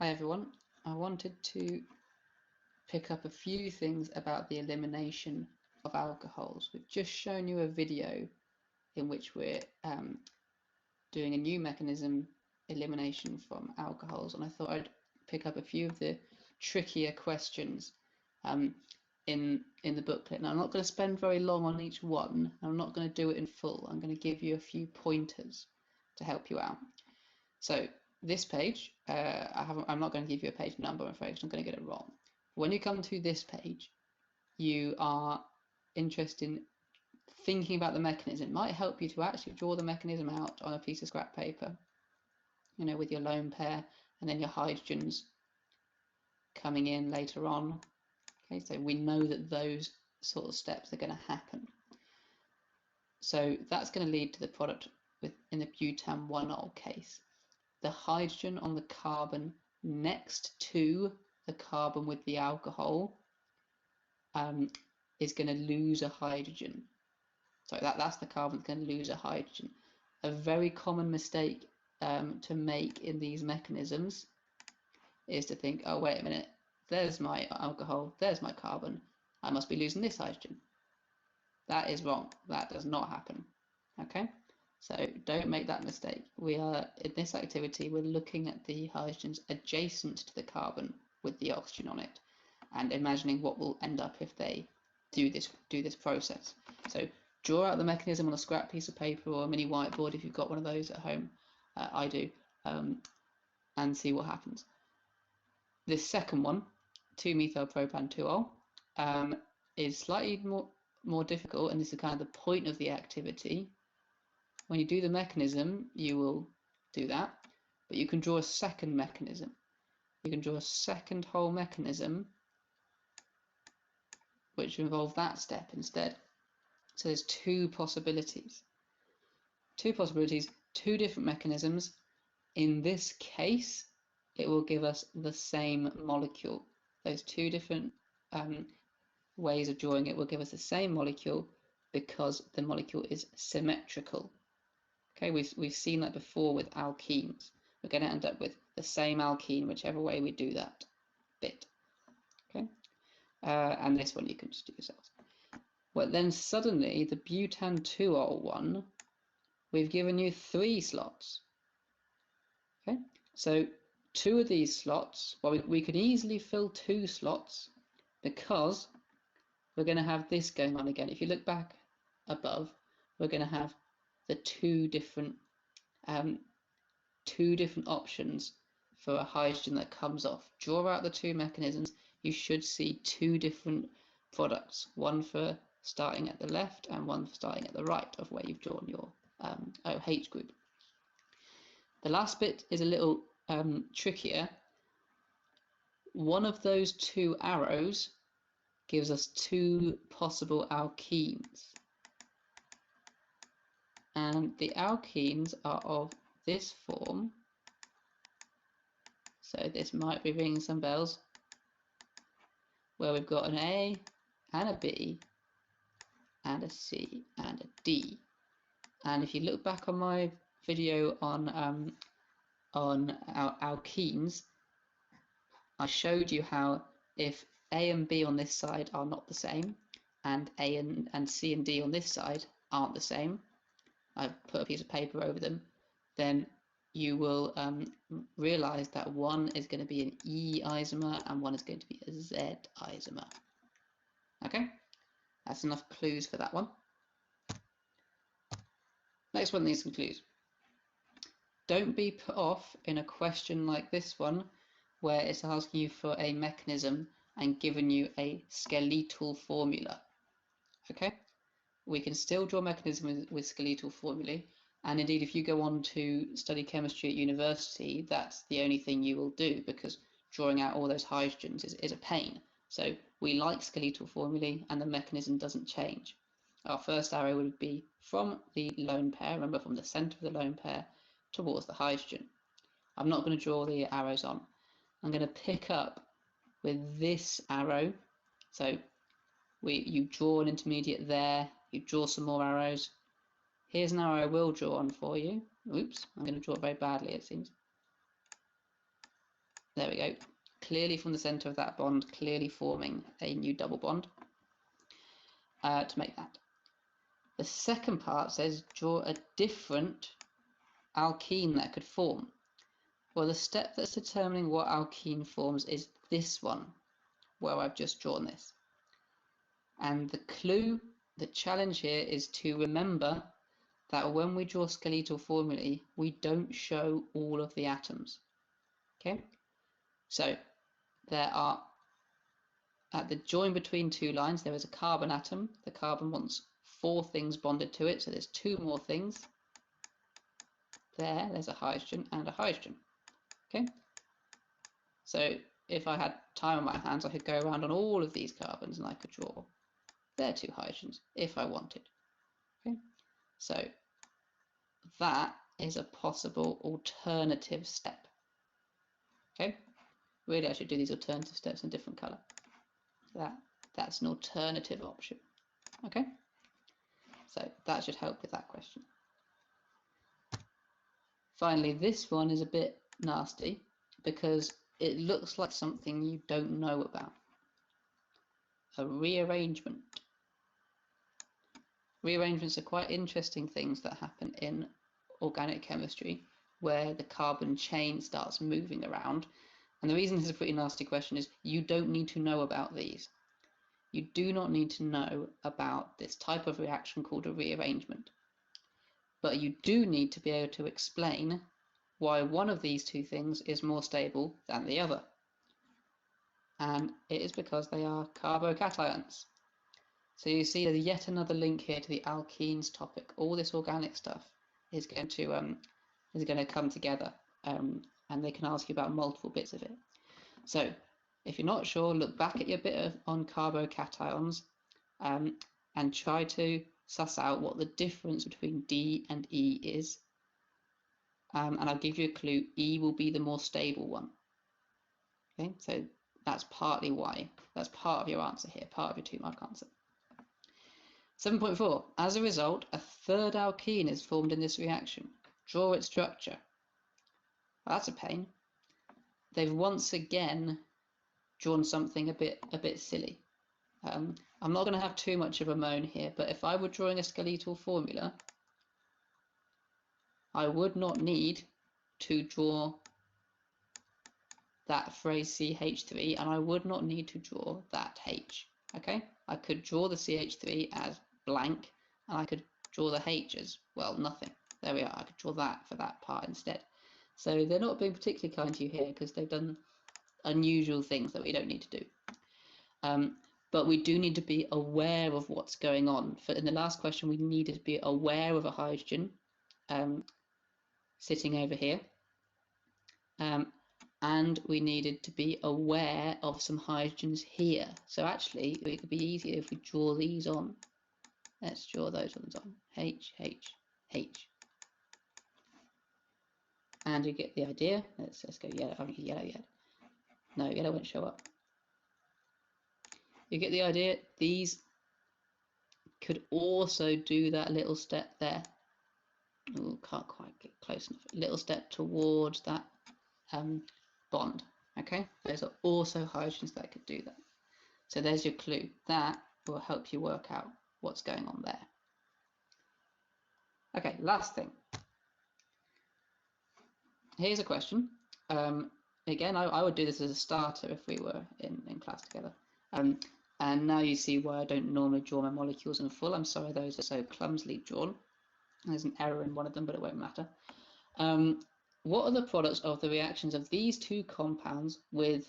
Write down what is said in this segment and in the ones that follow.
Hi everyone. I wanted to pick up a few things about the elimination of alcohols. We've just shown you a video in which we're doing a new mechanism, elimination from alcohols, and I thought I'd pick up a few of the trickier questions in the booklet. Now, I'm not going to spend very long on each one. I'm not going to do it in full. I'm going to give you a few pointers to help you out. So this page, I'm not going to give you a page number, I'm afraid, because I'm going to get it wrong. When you come to this page, you are interested in thinking about the mechanism. It might help you to actually draw the mechanism out on a piece of scrap paper, you know, with your lone pair and then your hydrogens coming in later on. Okay, so we know that those sort of steps are going to happen. So that's going to lead to the product in the butan 1-ol case. The hydrogen on the carbon next to the carbon with the alcohol is going to lose a hydrogen. So that's the carbon that's going to lose a hydrogen. A very common mistake to make in these mechanisms is to think, oh, wait a minute, there's my alcohol, there's my carbon, I must be losing this hydrogen. That is wrong. That does not happen. Okay? So don't make that mistake. We are, in this activity, we're looking at the hydrogens adjacent to the carbon with the oxygen on it and imagining what will end up if they do this process. So draw out the mechanism on a scrap piece of paper or a mini whiteboard if you've got one of those at home. I do. And see what happens. This second one, 2-methylpropan-2-ol, is slightly more difficult, and this is kind of the point of the activity. When you do the mechanism, you will do that, but you can draw a second mechanism. You can draw a second whole mechanism which involve that step instead. So there's two possibilities. Two different mechanisms. In this case, it will give us the same molecule. Those two different ways of drawing it will give us the same molecule because the molecule is symmetrical. Okay, we've seen that before with alkenes. We're going to end up with the same alkene whichever way we do that bit. Okay, and this one you can just do yourselves. Well, then suddenly the butan 2-ol one, we've given you 3 slots. Okay, so 2 of these slots, well, we could easily fill 2 slots because we're going to have this going on again. If you look back above, we're going to have the two different options for a hydrogen that comes off. Draw out the 2 mechanisms. You should see 2 different products, one for starting at the left and one for starting at the right of where you've drawn your OH group. The last bit is a little trickier. One of those 2 arrows gives us 2 possible alkenes. And the alkenes are of this form. So this might be ringing some bells, where we've got an A and a B and a C and a D. And if you look back on my video on our alkenes, I showed you how if A and B on this side are not the same, and A and C and D on this side aren't the same, I've put a piece of paper over them, then you will realize that one is going to be an E isomer and one is going to be a Z isomer. Okay, that's enough clues for that one. Next one needs some clues. Don't be put off in a question like this one, where it's asking you for a mechanism and giving you a skeletal formula. Okay, we can still draw mechanism with skeletal formulae, and indeed if you go on to study chemistry at university, that's the only thing you will do, because drawing out all those hydrogens is a pain. So we like skeletal formulae and the mechanism doesn't change. Our first arrow would be from the lone pair, remember, from the center of the lone pair towards the hydrogen. I'm not going to draw the arrows on. I'm going to pick up with this arrow. So you draw an intermediate there, you draw some more arrows. Here's an arrow I will draw on for you. Oops, I'm going to draw it very badly, it seems. There we go. Clearly from the center of that bond, clearly forming a new double bond to make that. The second part says draw a different alkene that could form. Well, the step that's determining what alkene forms is this one, where I've just drawn this. And the clue, the challenge here is to remember that when we draw skeletal formulae, we don't show all of the atoms. Okay? So there are, at the join between two lines, there is a carbon atom. The carbon wants 4 things bonded to it, so there's 2 more things. There's a hydrogen and a hydrogen. Okay? So if I had time on my hands, I could go around on all of these carbons and I could draw their 2 hydrogens if I wanted. Okay? So that is a possible alternative step. Okay? Really, I should do these alternative steps in a different color. That's an alternative option. Okay? So that should help with that question. Finally, this one is a bit nasty because it looks like something you don't know about. A rearrangement. Rearrangements are quite interesting things that happen in organic chemistry where the carbon chain starts moving around. And the reason this is a pretty nasty question is you don't need to know about these. You do not need to know about this type of reaction called a rearrangement. But you do need to be able to explain why one of these 2 things is more stable than the other. And it is because they are carbocations. So you see there's yet another link here to the alkenes topic. All this organic stuff is going to come together, and they can ask you about multiple bits of it. So if you're not sure, look back at your bit on carbocations and try to suss out what the difference between D and E is. And I'll give you a clue. E will be the more stable one. Okay, so that's partly why. That's part of your answer here, part of your 2-mark answer. 7.4. As a result, a 3rd alkene is formed in this reaction. Draw its structure. Well, that's a pain. They've once again drawn something a bit silly. I'm not going to have too much of a moan here, but if I were drawing a skeletal formula, I would not need to draw that phrase CH3, and I would not need to draw that H. Okay, I could draw the CH3 as blank, and I could draw the H as, well, nothing. There we are. I could draw that for that part instead. So they're not being particularly kind to you here because they've done unusual things that we don't need to do. But we do need to be aware of what's going on. In the last question, we needed to be aware of a hydrogen sitting over here. And we needed to be aware of some hydrogens here. So actually, it could be easier if we draw these on. Let's draw those ones on. H, H, H. And you get the idea. Let's go yellow. I mean, yellow yet. No, yellow won't show up. You get the idea. These could also do that little step there. Ooh, can't quite get close enough. A little step towards that bond. Okay, those are also hydrogens that could do that. So there's your clue. That will help you work out what's going on there. Okay, last thing. Here's a question. Again, I would do this as a starter if we were in class together. And now you see why I don't normally draw my molecules in full. I'm sorry those are so clumsily drawn. There's an error in one of them, but it won't matter. What are the products of the reactions of these 2 compounds with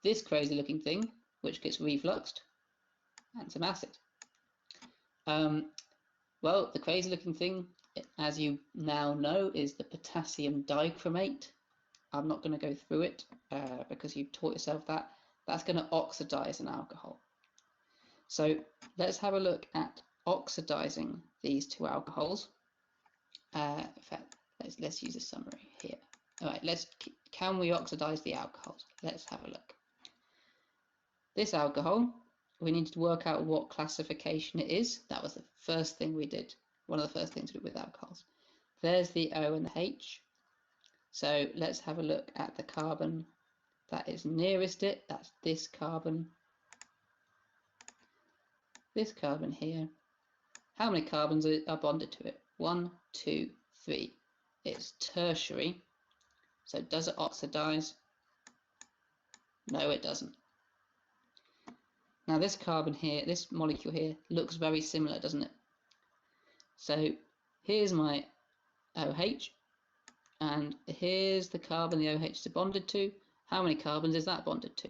this crazy looking thing, which gets refluxed, and some acid? Well, the crazy looking thing, as you now know, is the potassium dichromate. I'm not going to go through it because you've taught yourself that. That's going to oxidize an alcohol. So let's have a look at oxidizing these 2 alcohols. In fact, let's use a summary here. All right, can we oxidize the alcohols? Let's have a look. This alcohol, we need to work out what classification it is. That was the first thing we did. One of the first things we did with alcohols. There's the O and the H. So let's have a look at the carbon that is nearest it, that's this carbon here. How many carbons are bonded to it? 1, 2, 3. It's tertiary. So does it oxidize? No, it doesn't. Now this carbon here, this molecule here, looks very similar, doesn't it? So here's my OH, and here's the carbon the OH is bonded to. How many carbons is that bonded to?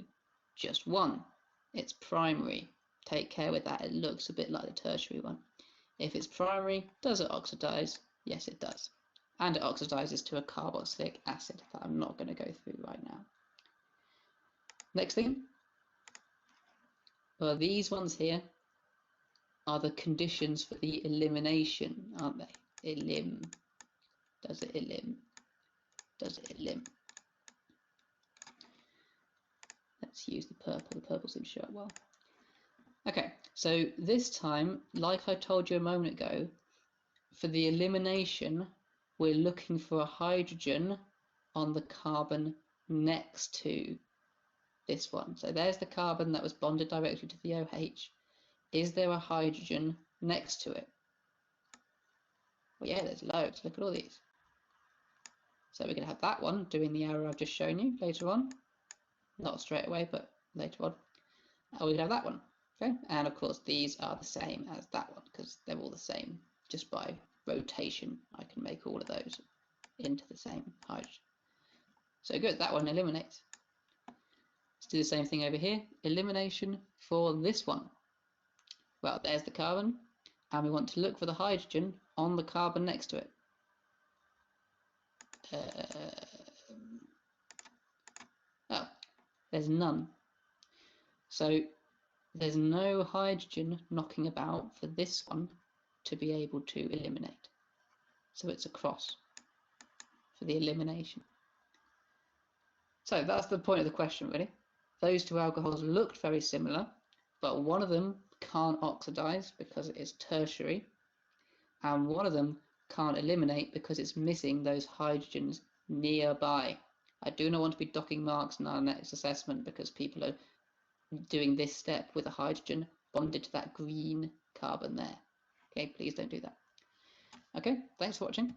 Just one. It's primary. Take care with that, it looks a bit like the tertiary one. If it's primary, does it oxidize? Yes, it does. And it oxidizes to a carboxylic acid that I'm not going to go through right now. Next thing, well, these ones here are the conditions for the elimination, aren't they? Elim. Does it elim? Does it elim? Let's use the purple. The purple seems to show up well. Okay, so this time, like I told you a moment ago, for the elimination, we're looking for a hydrogen on the carbon next to this one. So there's the carbon that was bonded directly to the OH. Is there a hydrogen next to it? Well, yeah, there's loads. Look at all these. So we're going to have that one doing the arrow I've just shown you later on. Not straight away, but later on. And we can have that one. Okay, and of course these are the same as that one because they're all the same. Just by rotation, I can make all of those into the same hydrogen. So good, that one eliminates. Let's do the same thing over here. Elimination for this one. Well, there's the carbon, and we want to look for the hydrogen on the carbon next to it. Oh, there's none. So there's no hydrogen knocking about for this one to be able to eliminate. So it's a cross for the elimination. So that's the point of the question, really. Those two alcohols looked very similar, but one of them can't oxidize because it is tertiary, and one of them can't eliminate because it's missing those hydrogens nearby. I do not want to be docking marks in our next assessment because people are doing this step with a hydrogen bonded to that green carbon there. Okay, please don't do that. Okay, thanks for watching.